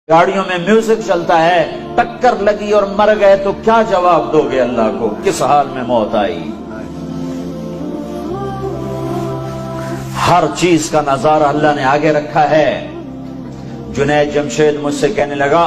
گاڑیوں میں میوزک چلتا ہے، ٹکر لگی اور مر گئے تو کیا جواب دو گے اللہ کو؟ کس حال میں موت آئی؟ ہر چیز کا نظارہ اللہ نے آگے رکھا ہے۔ جنید جمشید مجھ سے کہنے لگا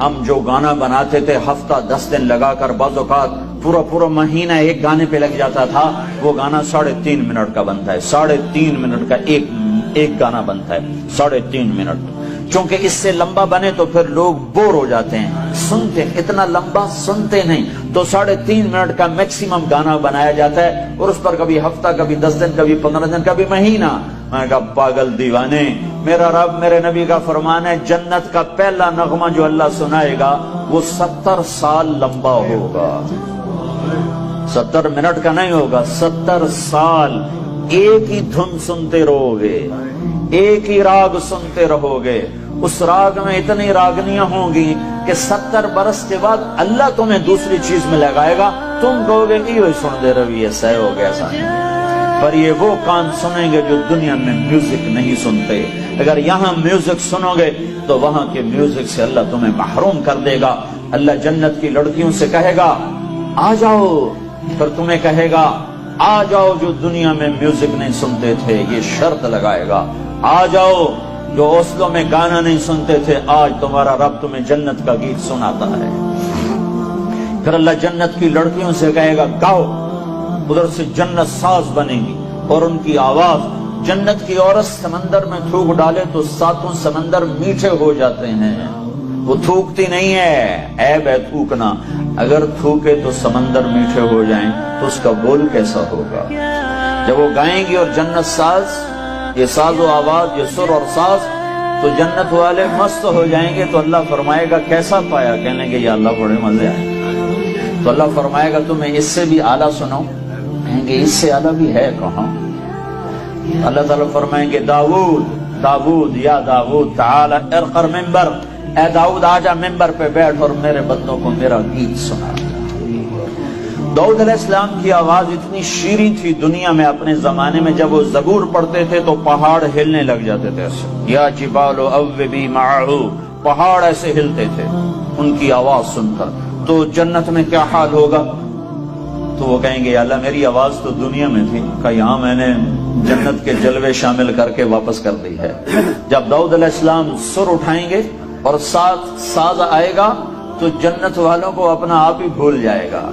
ہم جو گانا بناتے تھے ہفتہ 10 دن لگا کر، بعض اوقات پورا مہینہ ایک گانے پہ لگ جاتا تھا، وہ گانا 3.5 منٹ کا بنتا ہے، 3.5 منٹ کا ایک گانا بنتا ہے، 3.5 منٹ۔ چونکہ اس سے لمبا بنے تو پھر لوگ بور ہو جاتے ہیں، سنتے اتنا لمبا سنتے نہیں، تو 3.5 منٹ کا میکسیمم گانا بنایا جاتا ہے، اور اس پر کبھی ہفتہ، کبھی 10 دن، کبھی 15 دن، کبھی مہینہ۔ میں نے کہا پاگل دیوانے، میرا رب میرے نبی کا فرمان ہے جنت کا پہلا نغمہ جو اللہ سنائے گا وہ 70 سال لمبا ہوگا، 70 منٹ کا نہیں ہوگا، 70 سال ایک ہی دھن سنتے رہو گے، ایک ہی راگ سنتے رہو گے۔ اس راگ میں اتنی راگنیاں ہوں گی کہ 70 برس کے بعد اللہ تمہیں دوسری چیز میں لگائے گا، تم کہو گے یہ سن دے روی ایسا ہو گیا ایسا، پر یہ وہ کان سنیں گے جو دنیا میں میوزک نہیں سنتے۔ اگر یہاں میوزک سنو گے تو وہاں کے میوزک سے اللہ تمہیں محروم کر دے گا۔ اللہ جنت کی لڑکیوں سے کہے گا آ جاؤ، پھر تمہیں کہے گا آ جاؤ جو دنیا میں میوزک نہیں سنتے تھے، یہ شرط لگائے گا آ جاؤ جو اوسلوں میں گانا نہیں سنتے تھے، آج تمہارا رب تمہیں جنت کا گیت سناتا ہے۔ پھر اللہ جنت کی لڑکیوں سے کہے گا گاؤ، ادھر سے جنت ساز بنے گی اور ان کی آواز، جنت کی عورت سمندر میں تھوک ڈالے تو 7 سمندر میٹھے ہو جاتے ہیں، وہ تھوکتی نہیں ہے، عیب ہے تھوکنا، اگر تھوکے تو سمندر میٹھے ہو جائیں تو اس کا بول کیسا ہوگا؟ جب وہ گائیں گی اور جنت ساز، یہ ساز و آواز، یہ سر اور ساز، تو جنت والے مست ہو جائیں گے، تو اللہ فرمائے گا کیسا پایا؟ کہنے گے یا اللہ بڑے مزے آئے۔ تو اللہ فرمائے گا تمہیں اس سے بھی اعلیٰ سناؤں؟ کہیں گے اس سے اعلیٰ بھی ہے کہاں؟ اللہ تعالیٰ فرمائیں گے داؤد یا داؤد تعالی ارقر ممبر، اے داؤد آجا ممبر پہ بیٹھ اور میرے بندوں کو میرا گیت سنا۔ داؤد علیہ السلام کی آواز اتنی شیریں تھی دنیا میں اپنے زمانے میں، جب وہ زبور پڑھتے تھے تو پہاڑ ہلنے لگ جاتے تھے، یا جبال اوبی معہ، پہاڑ ایسے ہلتے تھے ان کی آواز سن کر۔ تو جنت میں کیا حال ہوگا؟ تو وہ کہیں گے اللہ میری آواز تو دنیا میں تھی، کہ یہاں میں نے جنت کے جلوے شامل کر کے واپس کر دی ہے۔ جب داؤد علیہ السلام سر اٹھائیں گے اور ساتھ ساز آئے گا تو جنت والوں کو اپنا آپ ہی بھول جائے گا،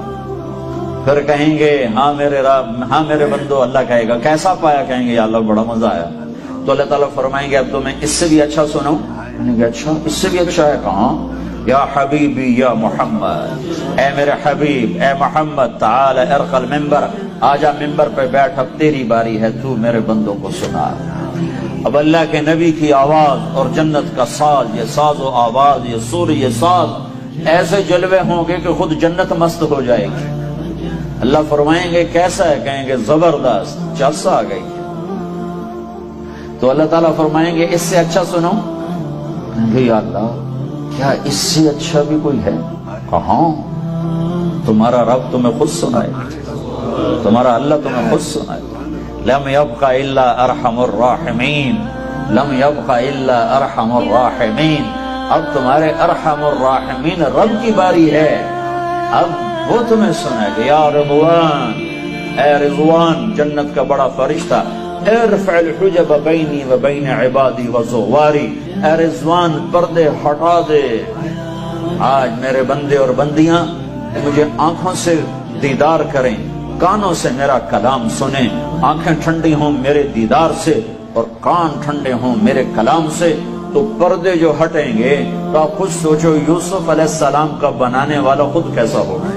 پھر کہیں گے ہاں میرے رب، ہاں میرے بندو۔ اللہ کہے گا کیسا پایا؟ کہیں گے یا اللہ بڑا مزہ آیا۔ تو اللہ تعالیٰ فرمائیں گے اب تو میں اس سے بھی اچھا سناؤں؟ کہیں گے اچھا اس سے بھی اچھا ہے؟ کہاں؟ یا حبیبی یا محمد، اے میرے حبیب، اے محمد، تعالی ارقل ممبر، آجا ممبر پہ بیٹھ، اب تیری باری ہے، تو میرے بندوں کو سنا۔ اب اللہ کے نبی کی آواز اور جنت کا ساز، یہ ساز و آواز، یہ سور، یہ ساز، ایسے جلوے ہوں گے کہ خود جنت مست ہو جائے گی۔ اللہ فرمائیں گے کیسا ہے؟ کہیں گے زبردست، چس آ گئی۔ تو اللہ تعالیٰ فرمائیں گے اس سے اچھا سنو؟ کہیں گے یا اللہ کیا اس سے اچھا بھی کوئی ہے؟ کہاں؟ تمہارا رب تمہیں خود سنائے، تمہارا اللہ تمہیں خود سنائے۔ لم يبق الا ارحم الراحمین، لم يبق الا ارحم الراحمین، اب تمہارے ارحم الراحمین رب کی باری ہے، اب وہ تمہیں سنائے گا۔ یا رضوان، اے رضوان، جنت کا بڑا فرشتہ، ارفع الحجب بینی و بین عبادی و زواری، اے رضوان پردے ہٹا دے، آج میرے بندے اور بندیاں مجھے آنکھوں سے دیدار کریں، کانوں سے میرا کلام سنیں، آنکھیں ٹھنڈی ہوں میرے دیدار سے اور کان ٹھنڈے ہوں میرے کلام سے، تو پردے جو ہٹیں گے تو آپ خود سوچو یوسف علیہ السلام کا بنانے والا خود کیسا ہوگا،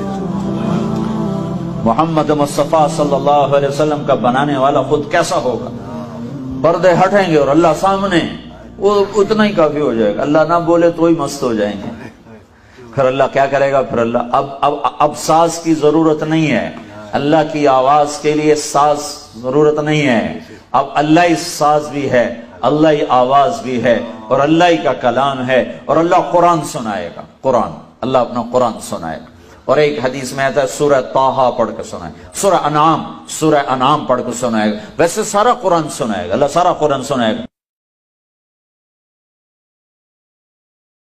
محمد مصطفیٰ صلی اللہ علیہ وسلم کا بنانے والا خود کیسا ہوگا۔ پردے ہٹیں گے اور اللہ سامنے، وہ اتنا ہی کافی ہو جائے گا، اللہ نہ بولے تو ہی مست ہو جائیں گے۔ پھر اللہ کیا کرے گا؟ پھر اللہ اب ساز کی ضرورت نہیں ہے، اللہ کی آواز کے لیے ساز ضرورت نہیں ہے، اب اللہ ہی ساز بھی ہے، اللہ ہی آواز بھی ہے، اور اللہ ہی کا کلام ہے، اور اللہ قرآن سنائے گا، قرآن، اللہ اپنا قرآن سنائے گا۔ اور ایک حدیث میں آتا ہے سورہ طٰہٰ پڑھ کے سنائے گا، سورہ انعام پڑھ کے سنائے گا، ویسے سارا قرآن سنائے گا، اللہ سارا قرآن سنائے گا۔